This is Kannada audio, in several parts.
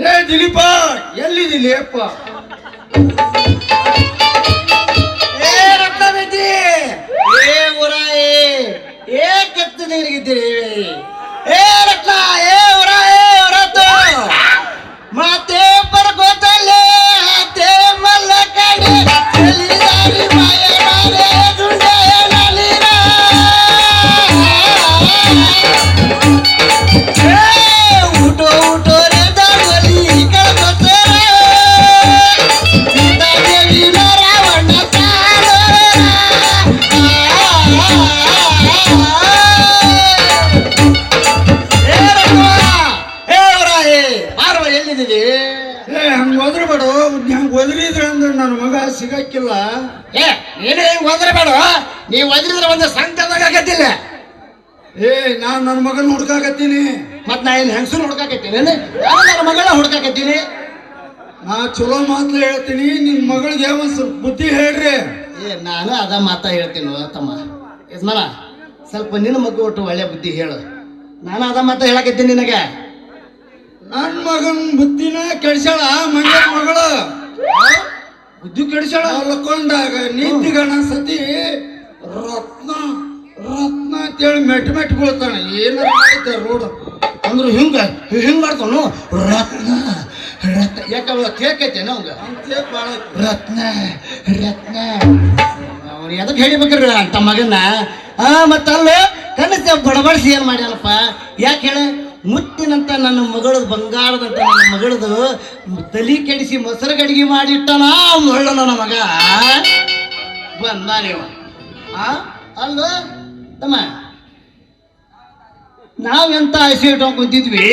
ಲೇ ದಿಲೀಪ, ಎಲ್ಲಿದ್ದೀನಿ ಅಪ್ಪ? ಏ ಊರ ಏ ಕೆತ್ತ ನೀರಿಗಿದ್ದೀರಿ ಏ ರತ್ನ ಏ ಊರ ಹೊರತು ಮತ್ತೆ ಬರ್ಗೋತಲ್ಲೇ ಅತ್ತೆ ಮಲ್ಲ ಕಡೆ ಎಲ್ಲಿದಾರಿ ಮಾಯವಾರೆ ದುಂಡೆ ನಲಿರ ಊಟೋ ಊಟೋ ರೇ ದಾವಲಿ ಕಳ್ಕೊತಾರೆ ಸೀತಾದೇವಿ ರಾವಣ ಹಂಗ ಒದ್ರಬೇಡ. ಹಂಗ ಒದರಿದ್ರೆ ಅಂದ್ರೆ ನನ್ನ ಮಗ ಸಿಗಕ್ಕಿಲ್ಲ. ನೀನು ಹೆಂಗ್ ಒದ್ರಬೇಡ. ನೀವು ಒದ್ರಿದ್ರೆ ಒಂದು ಸಂಕಟದಾಗ ಆಗತ್ತಿಲ್ಲ. ನಾನ್ ನನ್ನ ಮಗನ ಹುಡ್ಕಾಕತ್ತೀನಿ. ಮತ್ ನಾ ಏನ್ ಹೆಂಗಸರು ಹುಡ್ಕಾಕತ್ತೀನಿ, ನನ್ನ ಮಗಳ ಹುಡ್ಕಾಕತ್ತೀನಿ. ನಾ ಚಲೋ ಮಾತು ಹೇಳ್ತೀನಿ, ನಿನ್ ಮಗಳಿಗೆ ಒಂದ್ ಸ್ವಲ್ಪ ಬುದ್ಧಿ ಹೇಳ್ರಿ. ನಾನು ಅದ ಮಾತಾ ಹೇಳ್ತೀನಿ ತಮ್ಮ ಯಜಮಾನ. ಸ್ವಲ್ಪ ನಿನ್ನ ಮಗು ಒಟ್ಟು ಒಳ್ಳೆ ಬುದ್ಧಿ ಹೇಳು. ನಾನು ಅದ ಮಾತಾ ಹೇಳಕತ್ತೀನಿ ನಿನಗೆ. ನನ್ ಮಗನ್ ಬುದ್ಧಿನ ಕೆಡ್ಸ್ಯಾಳ ಮಂಗ್ಯನ ಮಗಳು. ಬುದ್ಧಿ ಕೆಡಿಸ್ಯಾಳ. ಮಲ್ಕೊಂಡಾಗ ನಿಂತಿಗಣ ಸತಿ ರತ್ನ ರತ್ನ ಅಂತೇಳಿ ಮೆಟ್ ಬೀಳ್ತಾನೆ. ಏನಾರ ಮಾಡಿದ್ದ ರೋಡ್ ಅಂದ್ರು ಹಿಂಗ ಮಾಡ್ತಾನು. ರತ್ನ ರತ್ನ ಯಾಕಂದ್ರೆ ಕೇಕೈತೇನ ಅವಂಗ ರತ್ನ ರತ್ನ. ಅವ್ರು ಎದಕ್ಕೆ ಹೇಳಿಬೇಕ್ರಿ ಅಂತ ಮಗನ್ನ. ಮತ್ತಲ್ಲ ಕನಸ ಬಡಬಡಿಸಿ ಏನ್ ಮಾಡ್ಯಾನಪ್ಪ. ಯಾಕೆ ಹೇಳ, ಮುತ್ತಿನಂತ ನನ್ನ ಮಗಳದು, ಬಂಗಾರದಂತ ನನ್ನ ಮಗಳದು ತಲಿ ಕೆಡಿಸಿ ಮೊಸರು ಗಡಿಗೆ ಮಾಡಿಟ್ಟನ ಮುಳ್ಳ ನನ್ನ ಮಗ ಬಂದ ನೀವು. ಅಲ್ಲ ತಮ್ಮ, ನಾವೆಂತ ಆಸೆ ಇಟ್ಕೊಂಡ್ ಕುಂತಿದ್ವಿ,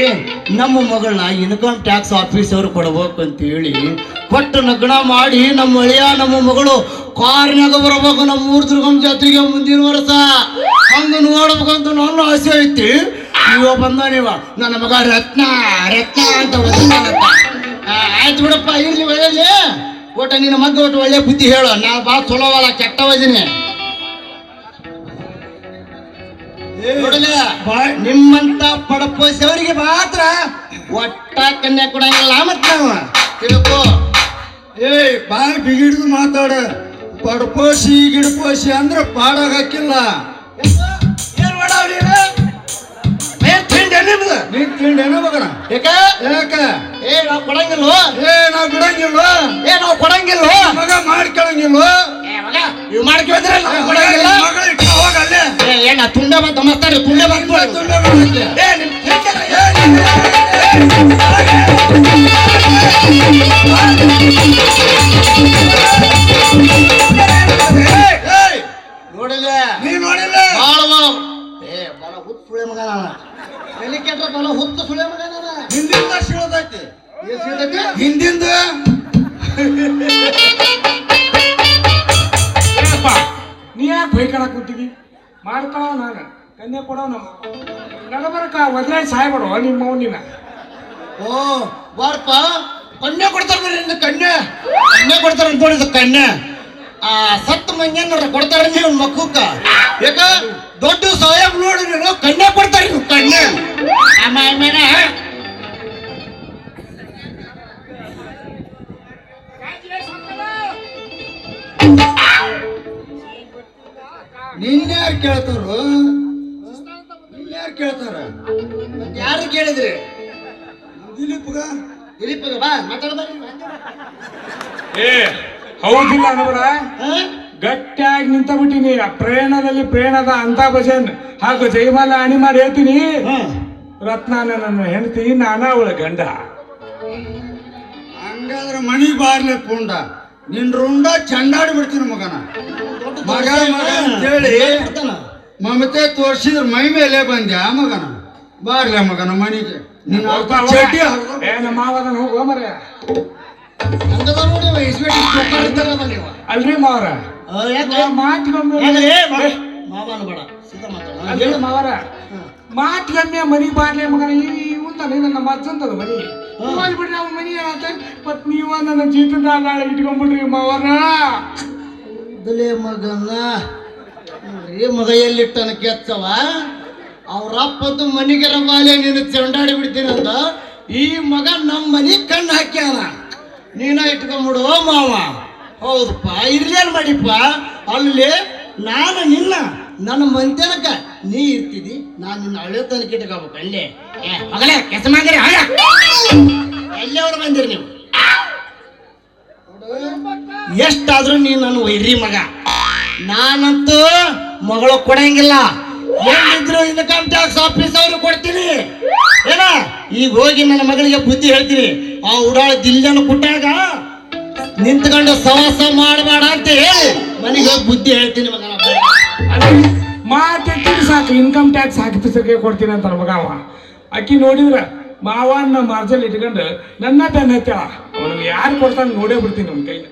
ನಮ್ಮ ಮಗಳನ್ನ ಇನ್ಕಮ್ ಟ್ಯಾಕ್ಸ್ ಆಫೀಸ್ ಅವ್ರು ಕೊಡ್ಬೇಕು ಅಂತೇಳಿ ಕೊಟ್ಟು ನಗ್ನ ಮಾಡಿ ನಮ್ಮ ಅಳಿಯ ನಮ್ಮ ಮಗಳು ಕಾರ್ನಾಗ ಬರ್ಬೇಕು ನಮ್ಮ ಊರ್ ದುರ್ಗಮ್ಮ ಜಾತ್ರೆಗೆ ಮುಂದಿನ ವರ್ಷ. ಹಂಗ ನೋಡ್ಬೇಕಂತ ನನ್ನ ಆಸೆ ಐತಿ. ಇವ ಬಂದ ನೀವ ನನ್ನ ಮಗ ರತ್ನ ರತ್ನ ಅಂತ ಆಯ್ತು ಬಿಡಪ್ಪ. ಇರ್ಲಿ ಒಳ್ಳೆ ಒಟ್ಟ ನಿನ್ನ ಮಗ ಒಟ್ಟು ಒಳ್ಳೆ ಬುದ್ಧಿ ಹೇಳು. ನಾ ಭಾಳ ಚಲೋವಲ್ಲ, ಕೆಟ್ಟವದೀನಿ. ನೋಡಲ್ಲ, ನಿಮ್ಮಂತ ಪಡಪೋಸವರಿಗೆ ಮಾತ್ರ ಒಟ್ಟ ಕನ್ಯಾ ಕೊಡಂಗಿಲ್ಲ. ಮತ್ ನಾವು ತಿಳ್ಕೋ. ಬಾಯ್ ಬಿಗಿಡ್ದು ಮಾತಾಡ. ಪಡ್ಪೋಸಿ ಗಿಡ್ಪೋಸಿ ಅಂದ್ರೆ ಪಾಡಾಗ ಹಾಕಿಲ್ಲ. ಏನ್ ಮಾಡವ್ರಿ ನಿಮ್ದು? ನೀನ್ ತಿಂಡೇನ ಮಗನ? ಯಾಕ ಯಾಕ? ನಾವ್ ಕೊಡಂಗಿಲ್ವ? ನಾವ್ ಬಿಡಂಗಿಲ್ವ? ನಾವ್ ಕೊಡಂಗಿಲ್ವ? ಮಗ ಮಾಡ್ಕೊಳಂಗಿಲ್ವ? ಇವ್ ಮಾಡ್ಕೊಂಡ್ರೆ ನಾವು ಕೊಡಂಗಿಲ್ಲ. ಏನ ತುಂಡ ಬಂತ ಮಸ್ತಾರಿ ತುಂಡ ಬಂತು. ನೋಡಿಲ್ಲ ನೀ ನೋಡಿಲ್ಲ? ಬಲ ಹುತ್ತು ಸುಳೆ ಮಗ ನಾನು. ಹೆಲಿಕಾಪ್ಟರ್ ಬಲ ಹುತ್ತು ಸುಳೆ ಮಗ ನಾನು. ಹಿಂದಿಂದ ಸಿಳದೈತಿ. ಏನ್ ಸಿಗ್ತೈತಿ? ಹಿಂದಿಂದ ನೀ ಯಾಕೆ ಬೈಕಳಕ್ ಕೂತೀವಿ? ಮಾಡ್ಕೊಳ ನಾನು ಕನ್ಯಾ ಕೊಡೋ ನಮ್ಮ ನಡಬರಕ ಒದ್ರಾಯಿ ಸಾಯ್ಬೇಡ ನಿಮ್ಮ ಅವನಿನ. ಬಾರಪ್ಪ, ಕನ್ಯಾ ಕೊಡ್ತಾರ. ಕನ್ಯಾ ಕೊಡ್ತಾರ ಅಂತ ನೋಡಿದ ಕನ್ಯಾ. ಸತ್ತು ಮಂಜಾನ ಕೊಡ್ತಾರ ನೀವು ಮಕ್ಕಕ್ಕ. ಯಾಕ ದೊಡ್ಡ ಸಾಹೇಬ್ ನೋಡಿ ನೀವು ಕನ್ಯಾ ಕೊಡ್ತಾರ. ನೀವು ಕನ್ಯಾ ಆಮೇಲೆ ನಿನ್ಯಾರು ಕೇಳ್ತಾರು? ನಿನ್ಯಾರು ಕೇಳ್ತಾರ? ಯಾರು ಕೇಳಿದ್ರಿ? ದಿಲೀಪ್ಗ ಬಾ ಮಾತಾಡ್ಬಾರ. ಹೌದಿಲ್ಲ ಅನ್ನೋರ ಗಟ್ಟಿಯಾಗಿ ನಿಂತ ಬಿಟ್ಟಿನಿ. ಪ್ರೇರಣದಲ್ಲಿ ಪ್ರೇರಣದ ಅಂತ ಭಜನ್ ಹಾಗೂ ಜೈಮಾಲ ಅಣಿ ಮಾಡಿ ಹೇಳ್ತೀನಿ. ರತ್ನಾನ ನನ್ನ ಹೆಂಡತಿ, ನಾನ ಅವಳ ಗಂಡ. ಹಂಗಾದ್ರೆ ಮನಿಗ್ ಬಾರ್ಲೆ ಪುಂಡ. ನಿನ್ ರುಂಡ ಚಂಡಾಡಿ ಬಿಡ್ತೀನಿ ಮಗನ. ಮಗ ಮಗ ಅಂತೇಳಿ ಮಮತೆ ತೋರ್ಸಿದ್ರ ಮೈ ಮೇಲೆ ಬಂದ್ಯಾ ಮಗನ. ಬಾರ್ಲೆ ಮಗನ ಮನಿಗೆ. ನಮ್ಮ ಮಾವದನ ಹೋಗುವ ಮರ. ಅಲ್ರಿ ಮಾವರ ಮಾವರ ಮಾತಿಗೊಮ್ಮೆ ಮನಿಗೆ ಬಾರ್ಲೆ ಮಗನ. ಇವಂತಾನೆ ನನ್ನ ಮತ್ತಂತದ ಮನಿ ಬಿಡ್ರಿ. ಅವ್ನ ಮನಿ ಏನಂತ ಮತ್ ನೀವ ನನ್ನ ಜೀತದ ನಾಳೆ ಇಟ್ಕೊಂಡ್ಬಿಡ್ರಿ ಮಾವರ. ಮಗನ ಮಗ ಎಲ್ಲಿಟ್ಟನ ಕೆತ್ತವ. ಅವ್ರಪ್ಪದ್ದು ಮನಿಗೆ ರವಾಲೆ ನೀನು ಚಂಡಾಡಿ ಬಿಡ್ತೀನಿ ಅಂತ ಈ ಮಗ ನಮ್ಮ ಮನೆ ಕಣ್ಣು ಹಾಕ್ಯಾನ. ನೀನ ಇಟ್ಕೊಂಬಿಡು ಮಾವ. ಹೌದಪ್ಪ, ಇರ್ಲೇನ್ ಮಾಡಿಪ್ಪ. ಅಲ್ಲಿ ನಾನು ನಿನ್ನ ನನ್ನ ಮಂತನಕ ನೀ ಇರ್ತಿದಿ, ನಾನು ನಿನ್ನ ಹಳೆ ತನಕ ಇಟ್ಕೋಬೇಕು. ಅಲ್ಲೇ ಮಗಳೇ ಕೆಲಸ ಮಾಡಿರಿ. ಎಲ್ಲಿಯವ್ರು ಬಂದಿರಿ ನೀವು? ಎಷ್ಟಾದ್ರೂ ನೀ ನನ್ನ ವೈರಿ ಮಗ. ನಾನಂತೂ ಮಗಳು ಕೊಡಂಗಿಲ್ಲ. ಏನಿದ್ರು ಇನ್ಕಮ್ ಟ್ಯಾಕ್ಸ್ ಆಫೀಸ್ ಅವ್ರು ಕೊಡ್ತೀನಿ. ಏನ ಈಗ ಹೋಗಿ ನನ್ನ ಮಗಳಿಗೆ ಬುದ್ಧಿ ಹೇಳ್ತೀನಿ. ಆ ಉಡಾಳ ದಿಲ್ಲನ್ನು ಕೊಟ್ಟಾಗ ನಿಂತ್ಕೊಂಡು ಸವಾಸ ಮಾಡಬೇಡ ಅಂತ ಹೇಳಿ ಮನೆಗೆ ಹೋಗಿ ಬುದ್ಧಿ ಹೇಳ್ತೀನಿ ಮಗನ. ಮಾತೆತ್ತಿದ್ರೆ ಸಾಕು, ಇನ್ಕಮ್ ಟ್ಯಾಕ್ಸ್ ಆಫೀಸರ್ಗೆ ಕೊಡ್ತೀನಿ ಅಂತಾರ ಮಗ ಅವ. ಅಕ್ಕಿ ನೋಡಿದ್ರ ಮಾವನ್ನ ಮಾರ್ಜಲ್ ಇಟ್ಕೊಂಡು ನನ್ನ ಬೆನ್ನ ಹತ್ತಾಳ. ಅವನಿಗೆ ಯಾರು ಕೊಡ್ತಾನೆ ನೋಡೇ ಬಿಡ್ತೀನಿ ನಮ್ಮ ಕೈಲಿ.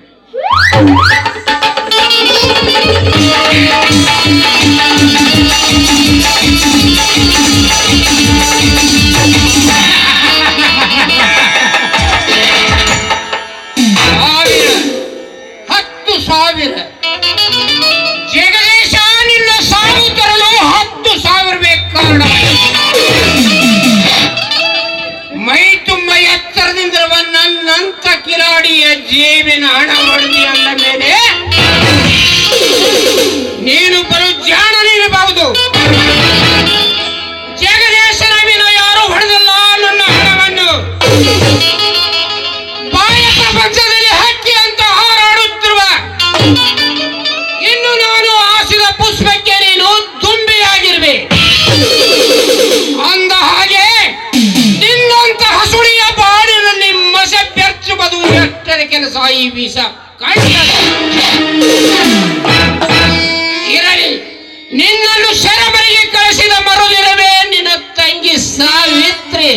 ಹತ್ತು ಸಾವಿರ ಜಗದೀಶ, ನಿನ್ನ ಸಾವು ತರಲು 10,000 ಬೇಕು. ಕಾರಣ ಮೈ ತುಂಬ ಎತ್ತರದಿಂದಿರುವ ನನ್ನಂತ ಕಿಲಾಡಿಯ ಜೇಬಿನ ಹಣ ಹೊಡೆದಿ ಅಂದ ಮೇಲೆ ನೀನು ಬರು ಜಾಣನಿರಬಹುದು. ಜಗದೀಶನ ವಿನ ಯಾರು ಹೊಡೆದಿಲ್ಲ ನನ್ನ ಹಣವನ್ನು. ಬಾಯ ಪ್ರಪಂಚದಲ್ಲಿ ಹಕ್ಕಿ ಅಂತ ಹಾರಾಡುತ್ತಿರುವ ಇನ್ನು ನಾನು ಆಸಿದ ಪುಷ್ಪಕ್ಕೆ ನೀನು ತುಂಬಿಯಾಗಿರುವೆ. ಅಂದ ಹಾಗೆ ನಿನ್ನಂತ ಹಸುಳಿಯ ಬಾಡಿನಲ್ಲಿ ಮಸ ಬೆರ್ಚುವುದು ಎಷ್ಟರ ಕೆಲಸ. ಈ ವಿಷ ಇರಲಿ, ನಿನ್ನನ್ನು ಶರಬರಿಗೆ ಕಳಿಸಿದ ಮರುದಿನವೇ ನಿನ್ನ ತಂಗಿ ಸಾವಿತ್ರಿ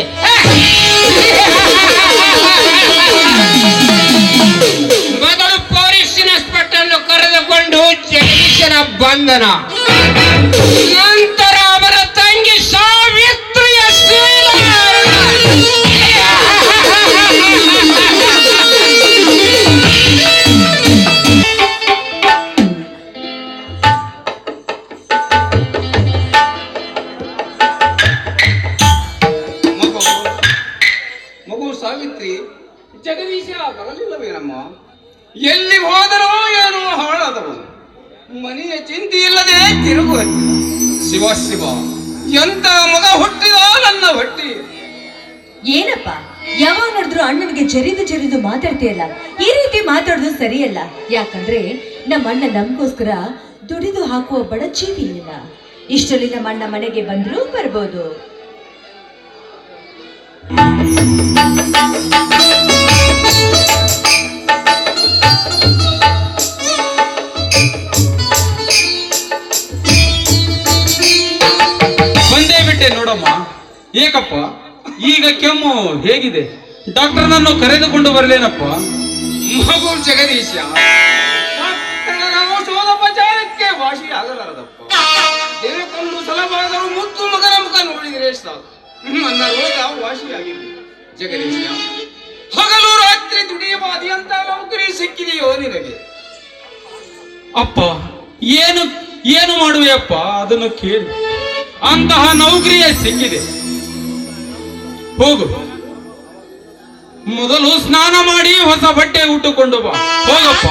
ಮೊದಲು ಪೊಲೀಸ್ ಇನ್ಸ್ಪೆಕ್ಟರ್ ಕರೆದುಕೊಂಡು ಜಗದೀಶನ ಬಂಧನ, ನಂತರ ಅವರ ತಂಗಿ ಸಾವಿತ್ರಿಯ ಶೀಲ. ಮಗು ಸಾವಿತ್ರಿ, ಜಗದೀಶ ಬರಲಿಲ್ಲವೇನಮ್ಮ? ಎಲ್ಲಿ ಹೋದರೋ ಏನೋ ಹಾಳಾದವು. ಮನೆಯ ಚಿಂತೆ ಇಲ್ಲದೆ ತಿರುಗುವ. ಶಿವ ಶಿವ, ಎಂತ ಮಗ ಹುಟ್ಟಿದ ನನ್ನ ಹೊಟ್ಟಿ. ಏನಪ್ಪ, ಯಾವಾಗ ನೋಡಿದ್ರು ಅಣ್ಣನಿಗೆ ಜರಿದು ಮಾತಾಡ್ತೀಯಲ್ಲ. ಈ ರೀತಿ ಮಾತಾಡೋದು ಸರಿಯಲ್ಲ. ಯಾಕಂದ್ರೆ ನಮ್ಮ ಅಣ್ಣ ನಮಗೋಸ್ಕರ ದುಡಿದು ಹಾಕುವ ಬಡ ಜೀವಿ ಇಲ್ಲ. ಇಷ್ಟರಲ್ಲಿ ನಮ್ಮ ಅಣ್ಣ ಮನೆಗೆ ಬಂದ್ರೂ ಬರ್ಬೋದು. ಬಂದೇ ಬಿಟ್ಟೆ ನೋಡಮ್ಮ. ಏಕಪ್ಪ, ಈಗ ಕೆಮ್ಮು ಹೇಗಿದೆ? ಡಾಕ್ಟರ್ನನ್ನು ಕರೆದುಕೊಂಡು ಬರಲೇನಪ್ಪ? ಮಗು ಜಗದೀಶ, ಡಾಕ್ಟರನ ಔಷಧೋಪಚಾರಕ್ಕೆ ವಾಸಿ ಆಗಲಾರದಪ್ಪ. ದಿನಕ್ಕೊಂದು ಸಲವಾದರೂ ಮುದ್ದು ಮಗನ ಮುಖ ನೋಡಿದರೆ ಸಾಕು, ನನ್ನ ರೋಗ ವಾಸಿಯಾಗಿದೆ. ಜಗದೀಶ, ಹಗಲು ರಾತ್ರಿ ದುಡಿಯಬಾದಿ ಅಂತ ನೌಕರಿ ಸಿಕ್ಕಿದೆಯೋ ನಿನಗೆ? ಅಪ್ಪ, ಏನು ಮಾಡುವೆಯಪ್ಪ? ಅದನ್ನು ಕೇಳಿ. ಅಂತಹ ನೌಕರಿಯೇ ಸಿಕ್ಕಿದೆ. ಹೋಗು, ಮೊದಲು ಸ್ನಾನ ಮಾಡಿ ಹೊಸ ಬಟ್ಟೆ ಉಟ್ಟುಕೊಂಡು ಬಾ. ಹೋಗಪ್ಪ.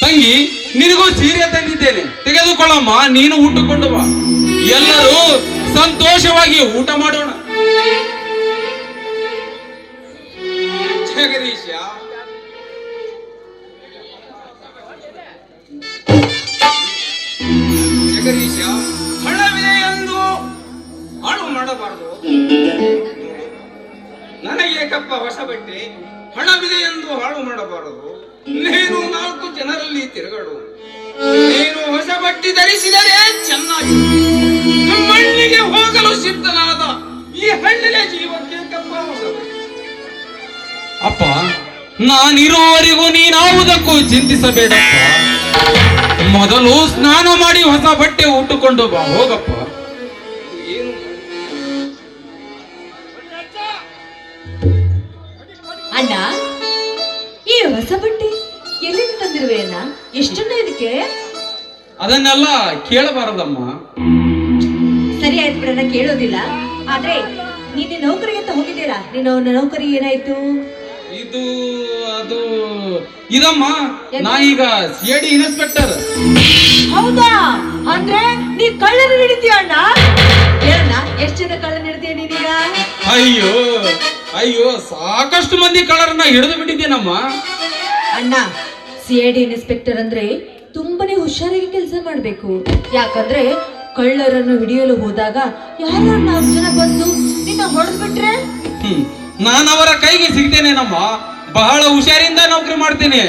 ತಂಗಿ, ನಿನಗೂ ಸೀರೆ ತಂದಿದ್ದೇನೆ, ತೆಗೆದುಕೊಳ್ಳಮ್ಮ. ನೀನು ಉಟ್ಟುಕೊಂಡು ಬಾ. ಎಲ್ಲರೂ ಸಂತೋಷವಾಗಿ ಊಟ ಮಾಡೋಣ. ಜಗದೀಶ, ಜಗದೀಶ, ಹಣವಿದೆ ಎಂದು ಹಾಳು ಮಾಡಬಾರದು. ನನಗೇಕಪ್ಪ ಹೊಸ ಬಟ್ಟೆ? ಹಣವಿದೆ ಎಂದು ಹಾಳು ಮಾಡಬಾರದು. ನೀನು 4 ಜನರಲ್ಲಿ ತಿರುಗಾಡು. ನೀನು ಹೊಸ ಬಟ್ಟೆ ಧರಿಸಿದರೆ ಚೆನ್ನಾಗಿ. ಮಣ್ಣಿಗೆ ಹೋಗಲು ಸಿದ್ಧನಾದ ಈ ಹಣ್ಣಿನ ಜೀವಕ್ಕೆ ಕಪ್ಪ ಹೊಸ ಬಟ್ಟೆ. ಅಪ್ಪ, ನಾನಿರುವವರೆಗೂ ನೀನಾವುದಕ್ಕೂ ಚಿಂತಿಸಬೇಡಪ್ಪ. ಮೊದಲು ಸ್ನಾನ ಮಾಡಿ ಹೊಸ ಬಟ್ಟೆ ಉಟ್ಟುಕೊಂಡು ಬಾ. ಹೋಗಪ್ಪ. ಅಣ್ಣ, ಈ ಹೊಸ ಬಟ್ಟೆ ಎಲ್ಲಿಂದ ತಂದಿರುವೆ ಅಣ್ಣ? ಎಷ್ಟನ್ನ ಇದಕ್ಕೆ? ಅದನ್ನೆಲ್ಲ ಕೇಳಬಾರದಮ್ಮ. ಸರಿ ಆಯ್ತು ಬಿಡಣ್ಣ, ಕೇಳೋದಿಲ್ಲ. ಆದ್ರೆ ನೀನು ನೌಕರಿಗೆ ಅಂತ ಹೋಗಿದ್ದೀರಾ? ನೀನು ನೌಕರಿ ಏನಾಯ್ತು? ಇದು ಅದು ಇದಮ್ಮ, ನಾ ಈಗ ಸಿಐಡಿ ಇನ್ಸ್ಪೆಕ್ಟರ್. ಹೌದಾ? ಅಂದ್ರೆ ನೀ ಕಳ್ಳರು ಹಿಡಿತೀಯ ಅಣ್ಣ? ಹೇಳಣ್ಣ, ಎಷ್ಟು ಜನ ಕಳ್ಳರು ಹಿಡಿತೀಯ ನೀನೀಗ? ಅಯ್ಯೋ ಅಯ್ಯೋ, ಸಾಕಷ್ಟು ಮಂದಿ ಕಳ್ಳರನ್ನ ಹಿಡಿದು ಬಿಟ್ಟಿದ್ದೇನಮ್ಮ. ಅಣ್ಣ, ಸಿಐಡಿ ಇನ್ಸ್ಪೆಕ್ಟರ್ ಅಂದ್ರೆ ತುಂಬಾನೇ ಹುಷಾರಾಗಿ ಕೆಲಸ ಮಾಡ್ಬೇಕು. ಯಾಕಂದ್ರೆ ಕಳ್ಳರನ್ನು ಹಿಡಿಯಲು ಹೋದಾಗ ಯಾರು 4 ಜನ ಬಂದು ನಿನ್ನ ಹೊಡೆದ್ಬಿಟ್ರೆ ನಾನು ಅವರ ಕೈಗೆ ಸಿಗ್ತೇನೇನಮ್ಮ. ಬಹಳ ಹುಷಾರಿಂದ ನೌಕರಿ ಮಾಡ್ತೇನೆ.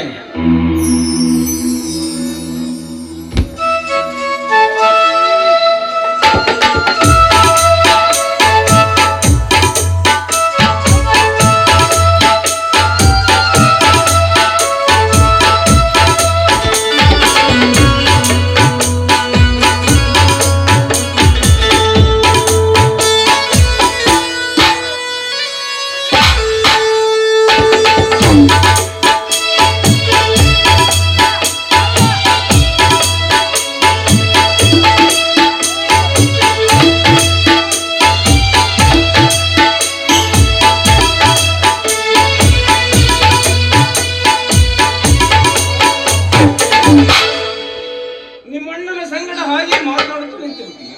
ನಿಮ್ಮಣ್ಣನ ಸಂಗಡ ಹಾಗೆ ಮಾತನಾಡುತ್ತಾ ನಿಂತಿರ್ತೀಯ.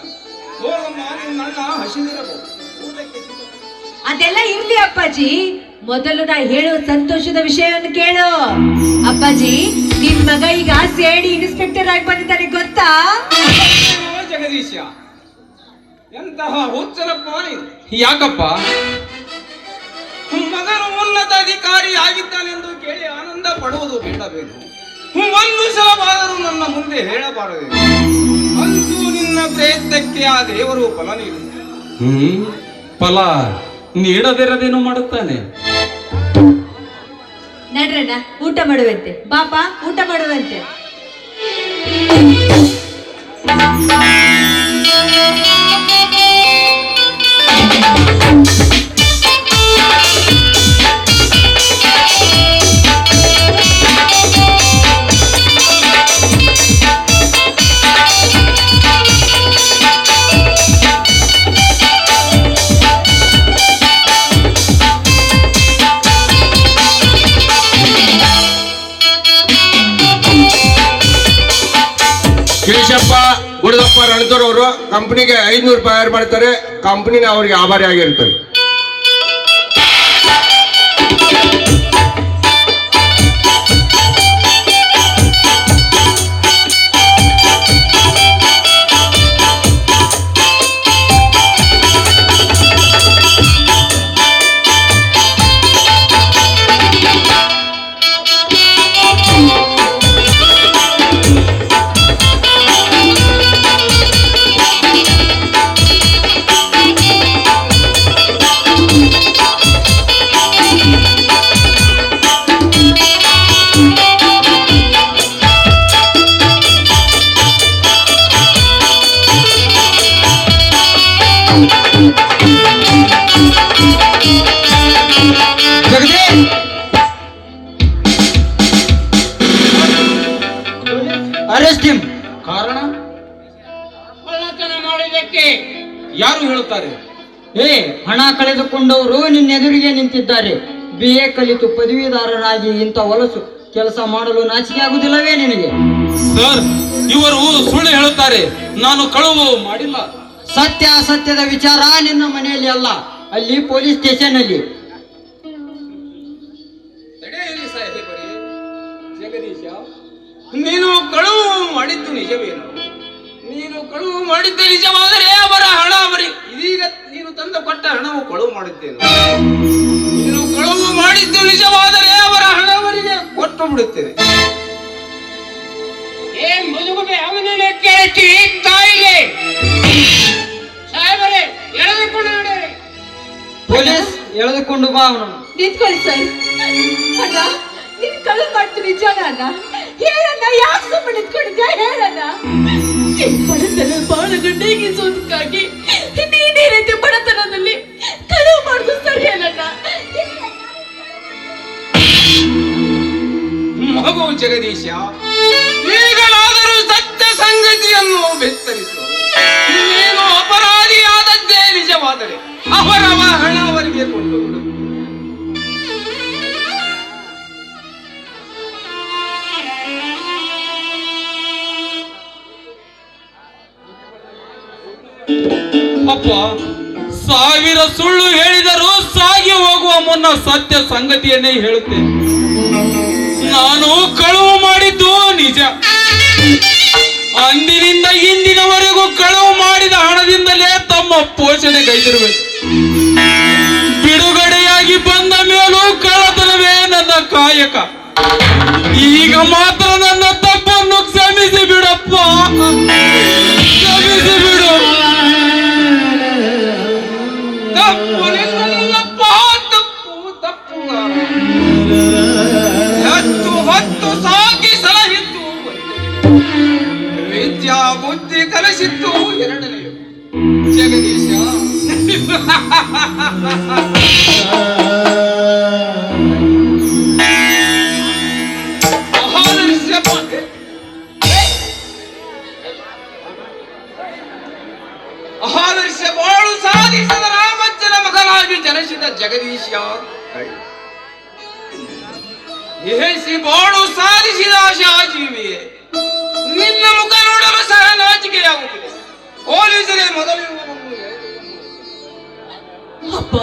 ಹೋಗಮ್ಮ, ನಿನ್ನ ಅಣ್ಣ ಹಸಿದಿರಬಹುದು. ಅದೆಲ್ಲ ಇರ್ಲಿ ಅಪ್ಪಾಜಿ, ಮೊದಲು ನಾ ಹೇಳೋ ಸಂತೋಷದ ವಿಷಯವನ್ನು ಕೇಳು. ಅಪ್ಪಾಜಿ, ನಿನ್ ಮಗ ಈಗ ಸಿಐಡಿ ಇನ್ಸ್ಪೆಕ್ಟರ್ ಆಗಿ ಬಂದಿದ್ದಾನೆ, ಗೊತ್ತಾ? ಜಗದೀಶ, ಎಂತಹ ಹುಚ್ಚರಪ್ಪ ನೀನು. ಯಾಕಪ್ಪ? ಮಗನು ಉನ್ನತ ಅಧಿಕಾರಿ ಆಗಿದ್ದಾನೆಂದು ಕೇಳಿ ಆನಂದ ಪಡುವುದು ಬೇಡಬೇಕು. ಒಂದು ಸಲವಾದರೂ ನನ್ನ ಮುಂದೆ ಹೇಳಬಾರದು. ಅಂತೂ ನಿನ್ನ ಪ್ರಯತ್ನಕ್ಕೆ ಆ ದೇವರು ಫಲ ನೀಡುತ್ತಾನೆ. ಫಲ ನೀಡದಿರದೇನು ಮಾಡುತ್ತಾನೆ. ನಡ್ರಣ್ಣ, ಊಟ ಮಾಡುವಂತೆ. ಬಾಪ, ಊಟ ಮಾಡುವಂತೆ. ಕೇಶಪ್ಪ ಗುಡದಪ್ಪ ರಣದೂರ್ ಅವರು ಕಂಪನಿಗೆ 500 ರೂಪಾಯಿ ಹೈರ್ ಮಾಡ್ತಾರೆ. ಕಂಪನಿನ ಅವರಿಗೆ ಆಭಾರಿ ಆಗಿರ್ತಾರೆ. Arrest him. ಕಾರಣ ಕಳ್ಳತನ ಮಾಡಿದ್ದಕ್ಕೆ. ಯಾರು ಹೇಳುತ್ತಾರೆ? ಹಣ ಕಳೆದುಕೊಂಡವರು ನಿನ್ನ ಎದುರಿಗೆ ನಿಂತಿದ್ದಾರೆ. BA ಕಲಿತು ಪದವೀಧರರಾಗಿ ಇಂಥ ಹೊಲಸು ಕೆಲಸ ಮಾಡಲು ನಾಚಿಕೆ ಆಗುವುದಿಲ್ಲವೇ ನಿನಗೆ? ಸರ್, ಇವರು ಸುಳ್ಳು ಹೇಳುತ್ತಾರೆ. ನಾನು ಕಳುವು ಮಾಡಿಲ್ಲ. ಸತ್ಯ ಅಸತ್ಯದ ವಿಚಾರ ನಿನ್ನ ಮನೆಯಲ್ಲಿ ಅಲ್ಲ, ಅಲ್ಲಿ ಪೊಲೀಸ್ ಸ್ಟೇಷನ್ ಅಲ್ಲಿ. ತಡೆಯಿರಿ ಸಾಹೇಬರೇ. ಜಗದೀಶ, ನೀನು ಕಳುವು ಮಾಡಿದ್ದು ನಿಜವೇನು? ನೀನು ಕಳುವು ಮಾಡಿದ್ದೆ ನಿಜವಾದರೆ ಅವರ ಹಣ ಇದೀಗ ನೀನು ತಂದು ಕೊಟ್ಟ ಹಣವು ಕಳುವು ಮಾಡಿದ್ದೇನು? ನೀನು ಕಳುವು ಮಾಡಿದ್ದು ನಿಜವಾದರೆ ಅವರ ಹಣ ಅವರಿಗೆ ಕೊಟ್ಟು ಬಿಡುತ್ತೇನೆ. ಮುದುಗುಬೆ ಅವನನ್ನೇ ಕೇಳ್ತಿ ತಾಯಿಗೆ. ಸಾಹೇಬರೇ, ಎಳೆದುಕೊಂಡು ನಡೆಯಿರಿ. ಪೊಲೀಸ್ ಎಳೆದುಕೊಂಡು ಬಾ ಅವನು. ನಿಂತ್ಕೊಳ್ಳಿ ಸರ್. ಅಣ್ಣ, ನೀನ್ ಕಳ್ಳ ಮಾಡ್ತೀನಿ ನಿಜಾನ ಅಣ್ಣ? ಹೇಳಣ್ಣ, ಯಾಕೆ ಸುಮ್ಮನೆ ನಿಂತ್ಕೊಂಡಿದ್ಯಾ? ಹೇಳಣ್ಣ. ಬಡತನ ಬಾಳಗಂಡೇಗಿಸೋದಕ್ಕಾಗಿ ನೀನೇ ರೀತಿ ಬಡತನದಲ್ಲಿ ಕಳುವು ಮಾಡುದು ಸರಿಯಲ್ಲಣ್ಣ. ಮಗು ಜಗದೀಶ, ಈಗಲಾದರೂ ಸತ್ಯ ಸಂಗತಿಯನ್ನು ಬೆತ್ತರಿಸು. ನೀನು ಅಪರಾಧಿಯಾದದ್ದೇ ನಿಜವಾದರೆ ಅವರ ಮನೆಗೆ ಕೊಂಡು ಬಿಡು. ಅಪ್ಪ, ಸಾವಿರ ಸುಳ್ಳು ಹೇಳಿದರೂ ಸಾಗಿ ಹೋಗುವ ಮುನ್ನ ಸತ್ಯ ಸಂಗತಿಯನ್ನೇ ಹೇಳುತ್ತೇನೆ. ನಾನು ಕಳುವು ಮಾಡಿದ್ದು ನಿಜ. ಅಂದಿನಿಂದ ಇಂದಿನವರೆಗೂ ಕಳುವು ಮಾಡಿದ ಹಣದಿಂದಲೇ ತಮ್ಮ ಪೋಷಣೆ ಕೈದಿರಬೇಕು. ಬಿಡುಗಡೆಯಾಗಿ ಬಂದ ಮೇಲೂ ಕಳ್ಳತನವೇ ನನ್ನ ಕಾಯಕ. ಈಗ ಮಾತ್ರ ನನ್ನ ತಪ್ಪನ್ನು ಕ್ಷಮಿಸಿ ಬಿಡಪ್ಪ, ಕ್ಷಮಿಸಿ ಬಿಡು. ತಪ್ಪು ನಿನ್ನಲ್ಲಪ್ಪ, ತಪ್ಪು ತಪ್ಪು. ಹತ್ತು ಹೊತ್ತು ಸಾಕಿ ಸಲಹಿತ್ತು, ವಿದ್ಯಾ ಬುದ್ಧಿ ಕಲಿಸಿತ್ತು ಎರಡನೆಯು ಜಗದೀಶ. ಆದರ್ಶ ಬಾಳು ಸಾಧಿಸಿದ ರಾಮಜ್ಜನ ಮಗನಾಗಿ ಜನಿಸಿದ ಜಗದೀಶ. ಏಸಿ ಬಾಳು ಸಾಧಿಸಿದ ಆಶಾಜೀವಿಯೇ, ನಿನ್ನ ಮುಖ ನೋಡಲು ಸಹ ನಾಚಿಕೆಯಾಗುತ್ತಿದೆ. ಪೊಲೀಸರೇ ಮೊದಲು ಅಪ್ಪ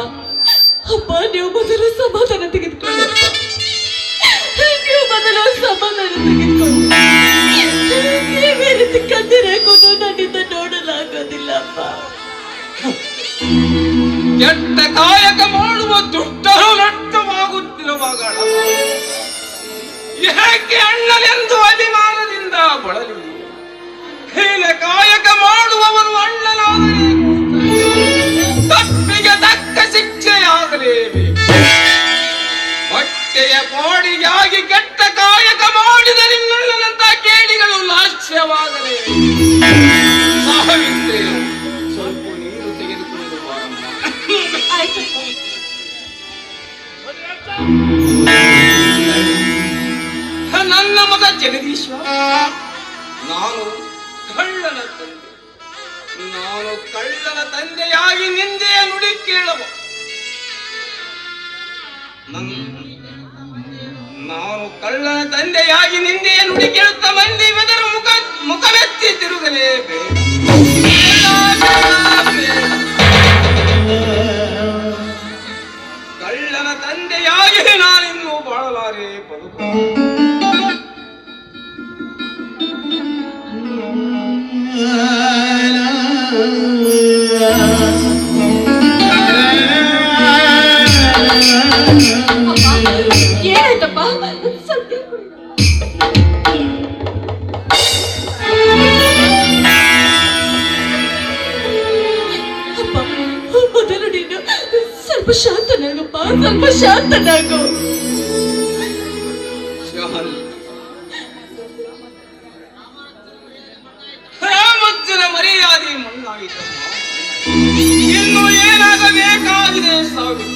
ಅಪ್ಪ, ನೀವು ಮೊದಲು ಸಮಾಧಾನ ತೆಗೆದುಕೊಳ್ಳಿ. ನೀವು ಮೊದಲು ಸಮಾಧಾನ ತೆಗೆದುಕೊಳ್ಳಿ. ನೀವೇ ರೀತಿ ಕಣ್ಣಿರಾಗೋದು ನನ್ನಿಂದ ನೋಡಲಾಗೋದಿಲ್ಲ ಅಪ್ಪ. ಕೆಟ್ಟ ಕಾಯಕ ಮಾಡುವ ದುಷ್ಟರು ನಷ್ಟವಾಗುತ್ತಿರುವಾಗ ಏಕೆ ಅಣ್ಣನೆಂದು ಅಭಿಮಾನದಿಂದ ಬಳಲಿ. ಹೀನ ಕಾಯಕ ಮಾಡುವವನು ಅಣ್ಣನಾದರೆ ತಪ್ಪಿಗೆ ತಕ್ಕ ಶಿಕ್ಷೆಯಾಗಲೇಬೇಕು. ಹೊಟ್ಟೆಯ ಬಾಡಿಗಾಗಿ ಕೆಟ್ಟ ಕಾಯಕ ಮಾಡಿದ ನಿನ್ನಣ್ಣನಂತ ಕೇಡಿಗಳು ಲಾಸ್ಯವಾಗಲೇಬೇಕು. ಸಾವಿತ್ರಿ, ಸ್ವಲ್ಪ ನೀರು ತೆಗೆದುಕೊಂಡು ನನ್ನ ಮಗ ಜಗದೀಶ್ವರ, ನಾನು ಕಳ್ಳನ ತಂದೆ. ನಾನು ಕಳ್ಳನ ತಂದೆಯಾಗಿ ನಿಂದೆಯ ನುಡಿ ಕೇಳುವ. ನಾನು ಕಳ್ಳನ ತಂದೆಯಾಗಿ ನಿಂದೆಯ ನುಡಿ ಕೇಳುತ್ತ ಮಂದಿ ಬೆದರು ಮುಖವೆತ್ತಿ ತಿರುಗಲೇಬೇಕು. ಕಳ್ಳನ ತಂದೆಯಾಗಿ ನಾನಿನ್ನೂ ಬಾಳಲಾರೆ ಬದುಕು. ಏನಾಯ್ತಪ್ಪ? ಸತ್ಯ ಅಪ್ಪ, ಮೊದಲು ನೀನು ಸ್ವಲ್ಪ ಶಾಂತನಾಗಪ್ಪ, ಸ್ವಲ್ಪ ಶಾಂತನಾಗು. ರಾಮಜ್ಜನ ಮರ್ಯಾದೆ ಮಣ್ಣಾಯಿತಮ್ಮ. ಇನ್ನು ಏನಾಗಬೇಕಾಗಿದೆ ಸಾವಿತ್ರಿ?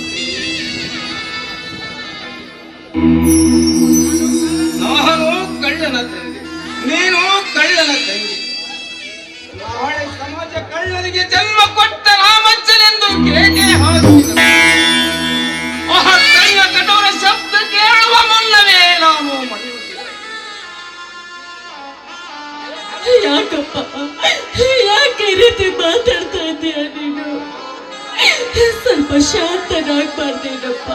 ನಾನು ಕಳ್ಳನ ತಂದೆ, ನೀನು ಕಳ್ಳನ ತಂದೆ. ನಾಳೆ ಸಮಾಜ ಕಳ್ಳನಿಗೆ ಜನ್ಮ ಕೊಟ್ಟ ರಾಮಜ್ಜನೆಂದು ಕೇಕೆ ಹಾಕಿದ ಆ ಕಳ್ಳ ಕಠೋರ ಶಬ್ದ ಕೇಳುವ ಮುನ್ನವೇ ನಾನು ಮಡಿಯುತ್ತಿದ್ದೆ. ಯಾಕಪ್ಪ, ಯಾಕೆ ಈ ರೀತಿ ಮಾತಾಡ್ತಾ ಇದ್ದೀಯ ನೀನು? ಸ್ವಲ್ಪ ಶಾಂತನಾಗ್ಬಾರ್ದೇನಪ್ಪ?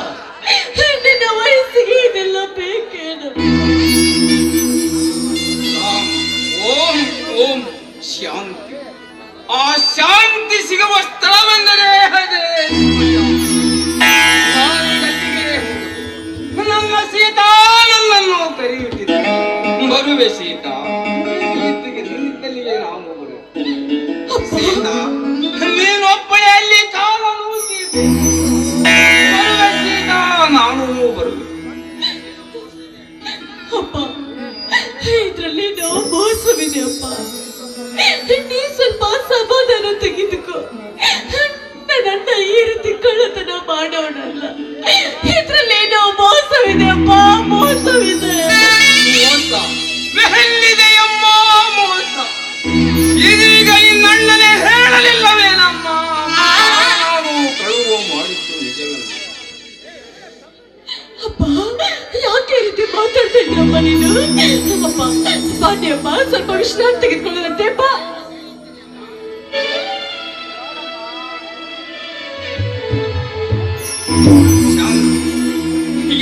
ನಿನ್ನ ವಯಸ್ಸಿಗೆ ಇದೆಲ್ಲ ಬೇಕೇನು? ಓಂ ಓಂ ಶಾಂತಿ. ಆ ಶಾಂತಿ ಸಿಗುವ ಸ್ಥಳವೆಂದರೆ ಅದೇ ನನ್ನ ಸೀತಾ ನನ್ನನ್ನು ಕರೆಯುತ್ತಿದ್ದೆ. ಬರುವೆ ಸೀತಾ, ನಿನ್ನಿದ್ದಲ್ಲಿಗೆ ನಾನು ಬರುವೆ. ಸೀತಾ, ನೀನೊಬ್ಬಳೇ ಅಲ್ಲಿ ಕಾಲ ನೂಕಿ ಬರುವೆ ಸೀತಾ, ನಾನು ಬರುವೆ. ಅಪ್ಪ, ಇದ್ರಲ್ಲಿ ನಾವು ಮೋಸವಿದೆ ಅಪ್ಪ. ನೀ ಸ್ವಲ್ಪ ಸಮಾಧಾನ ತೆಗೆದುಕೋ. ನನ್ನ ಈ ರೀತಿ ಕಳ್ಳತನ ಮಾಡೋಣಲ್ಲ. ಇದ್ರಲ್ಲೇನೋ ಮೋಸವಿದೆ ಅಪ್ಪ, ಮೋಸವಿದೆ. ಮೋಸ ಎಲ್ಲಿದೆಯಮ್ಮ ಮೋಸ? ಇದೀಗ ಇನ್ನಣ್ಣನೇ ಹೇಳಲಿಲ್ಲವೇನಮ್ಮ? ನಾವು ಕಳುವು ಮಾಡಿದ್ದು ನಿಜವೇ. ಬಾದ್ಯಪ್ಪ, ಸ್ವಲ್ಪ ವಿಶ್ರಾಂತಿ ತೆಗೆದುಕೊಳ್ಳುವಂತೆ ಬಾ.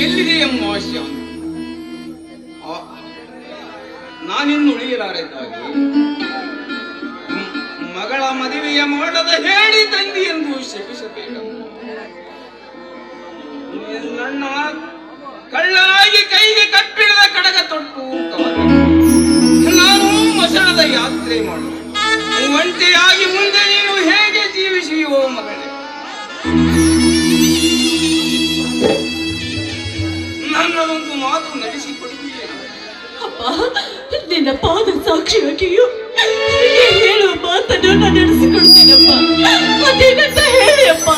ಎಲ್ಲಿದೆ ಅಮ್ಮ ಶಾಂತಿ? ನಾನಿನ್ನು ಉಳಿಯಲಾರದಾಗಿ ಮಗಳ ಮದುವೆಯ ಮಾಡದ ಹೇಳಿ ತಂದಿ ಎಂದು ಶಪಿಸಬೇಕಮ್ಮ. ನನ್ನ ಕಳ್ಳನಾಗಿ ಕೈಗೆ ಕಪ್ಪಿಡದ ಕಡಗ ತೊಟ್ಟು ನಾನು ಮಸಣದ ಯಾತ್ರೆ ಮಾಡು ಒಂಟಿಯಾಗಿ ಮುಂದೆ ನೀನು ಹೇಗೆ ಜೀವಿಸುವೋ ಮಗಳೇ? ನನ್ನದೊಂದು ಮಾತು ನಡೆಸಿಕೊಡುತ್ತೀಯ ಅಪ್ಪ, ನಿನ್ನ ಪಾದ ಸಾಕ್ಷಿಯಾಗಿಯೂ ಹೇಳುವ ಮಾತನ್ನು ನಾನು ನಡೆಸಿಕೊಡ್ತೀನಪ್ಪ. ಅದೇನಂತ ಹೇಳಿ ಅಪ್ಪ.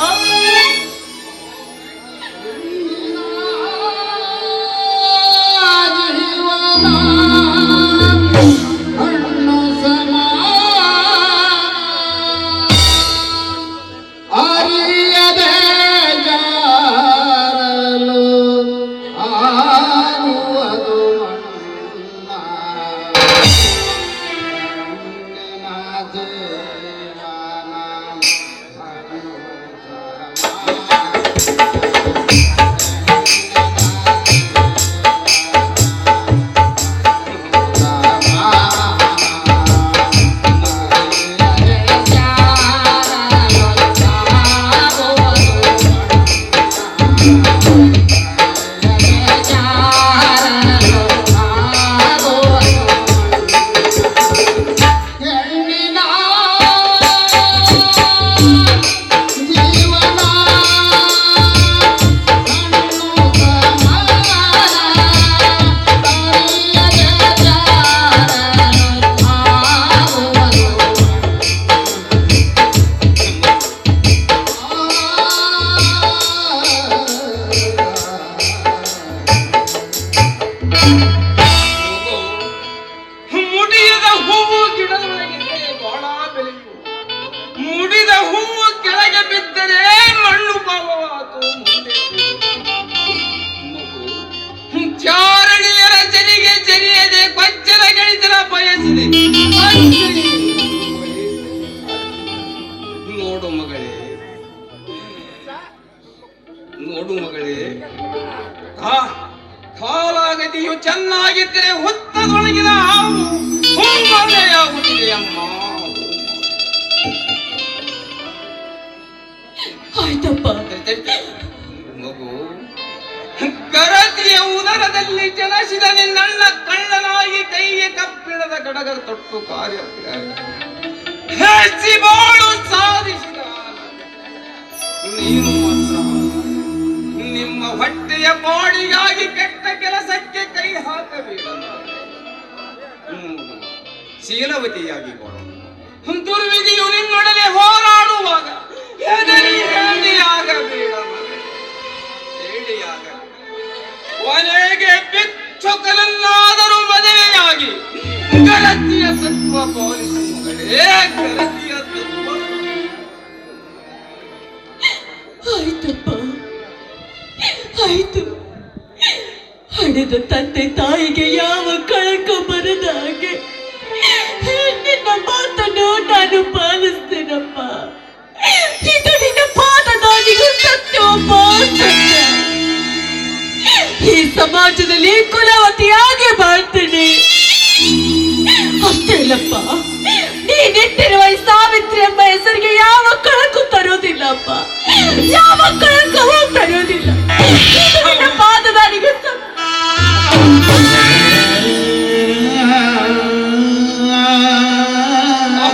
ನೋಡು ಮಗಳೇ, ಕಾಲಾಗತಿಯು ಚೆನ್ನಾಗಿದ್ದರೆ ಹುತ್ತದೊಳಗಿನ ಹಾವು ಹೊಂಬಾಳೆಯಾಗುತ್ತಿದೆ ಅಮ್ಮ. ಆಯ್ತಪ್ಪ. ಮಗು, ಗರತಿಯ ಉದರದಲ್ಲಿ ಜನಿಸಿದ ನಿನ್ನಣ್ಣ ಕಳ್ಳನಾಗಿ ಕೈಗೆ ಕಪ್ಪಿಡದ ಕಡಗ ತೊಟ್ಟು ಕಾರ್ಯ ಹೆಚ್ಚಿ ಬಾಳು ಸಾಧಿಸಿದ ನೀನು ಮಾತ್ರ ನಿಮ್ಮ ಹೊಟ್ಟೆಯ ಬಾಡಿಗಾಗಿ ಕೆಟ್ಟ ಕೆಲಸಕ್ಕೆ ಕೈ ಹಾಕಬೇಡ. ಶೀಲವತಿಯಾಗಿ ದುರ್ವಿಧಿಯು ನಿನ್ನೊಡನೆ ಹೋರಾಡುವಾಗ ಹೇಳಿಯಾಗಬೇಡ ಹೇಳಿಯಾಗ ಕೊನೆಗೆ ಭಿಕ್ಷುಕನನ್ನಾದರೂ ಮದುವೆಯಾಗಿ ಗರತಿಯ ತತ್ವ ಪಾಲಿಸು ಮಗಳೇ, ಗರತಿಯ ತತ್ವ. ಆಯ್ತಪ್ಪ, ಆಯ್ತು. ಹಡೆದ ತಂದೆ ತಾಯಿಗೆ ಯಾವ ಕಳಂಕ ಬರದ ಹಾಗೆ ನಿನ್ನ ಮಾತನ್ನು ನಾನು ಪಾಲಿಸ್ತೇನಪ್ಪ. ಇದು ನಿನ್ನ ಪಾದದಾನಿಗೂ ಸತ್ಯವಪ್ಪ, ಸತ್ಯ. ಈ ಸಮಾಜದಲ್ಲಿ ಕುಲವತಿಯಾಗಿ ಬಾಳ್ತೇನೆ. ಅಷ್ಟೇ ಅಲ್ಲಪ್ಪ, ನೀನಿಟ್ಟಿರುವ ಈ ಸಾವಿತ್ರಿ ಎಂಬ ಹೆಸರಿಗೆ ಯಾವ ಕಳಂಕು ತರೋದಿಲ್ಲಪ್ಪ, ಯಾವ ಕಳಂಕವೂ ತರೋದಿಲ್ಲ. ಇದು ನಿನ್ನ ಪಾದದಾನಿಗೂ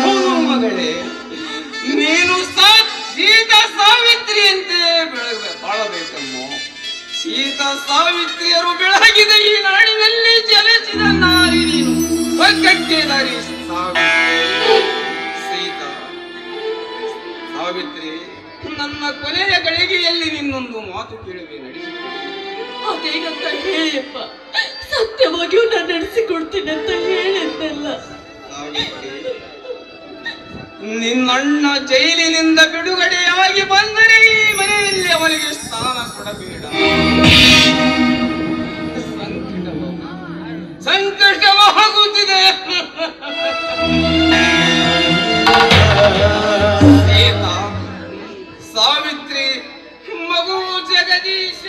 ಹೌದು ಮಗಳೇ, ನೀನು ಸೀತಾ ಸಾವಿತ್ರಿಯಂತೆ ಬಾಳಬೇಕಮ್ಮ. ಸೀತಾ ಸಾವಿತ್ರಿಯರು ಬೆಳಗಿದ ಈ ನಾಡಿನಲ್ಲಿ ಜನಿಸಿದ ನಾರಿ ನೀನು ಒಗ್ಗಟ್ಟಿದಾರಿ ಸೀತಾ ಸಾವಿತ್ರಿ. ನನ್ನ ಕೊನೆಯ ಗಳಿಗೆಯಲ್ಲಿ ನಿನ್ನೊಂದು ಮಾತು ಕೇಳುವೆ, ನಡೆಸಿಕೊಡು. ಅದೇನಂತ ಹೇಳಿಯಪ್ಪ, ಸತ್ಯವಾಗಿಯೂ ನಾನು ನಡೆಸಿಕೊಡ್ತೀನಿ ಅಂತ ಹೇಳಿದ್ದಲ್ಲ. ಸಾವಿತ್ರಿ, ನಿನ್ನಣ್ಣ ಜೈಲಿನಿಂದ ಬಿಡುಗಡೆಯಾಗಿ ಬಂದರೆ ಈ ಮನೆಯಲ್ಲಿ ಅವನಿಗೆ ಸ್ಥಾನ ಕೊಡಬೇಡ. ಸಂಕಟವಾಗುತ್ತಿದೆ ಆಗಲಿ ಮಗು ಜಗದೀಶ.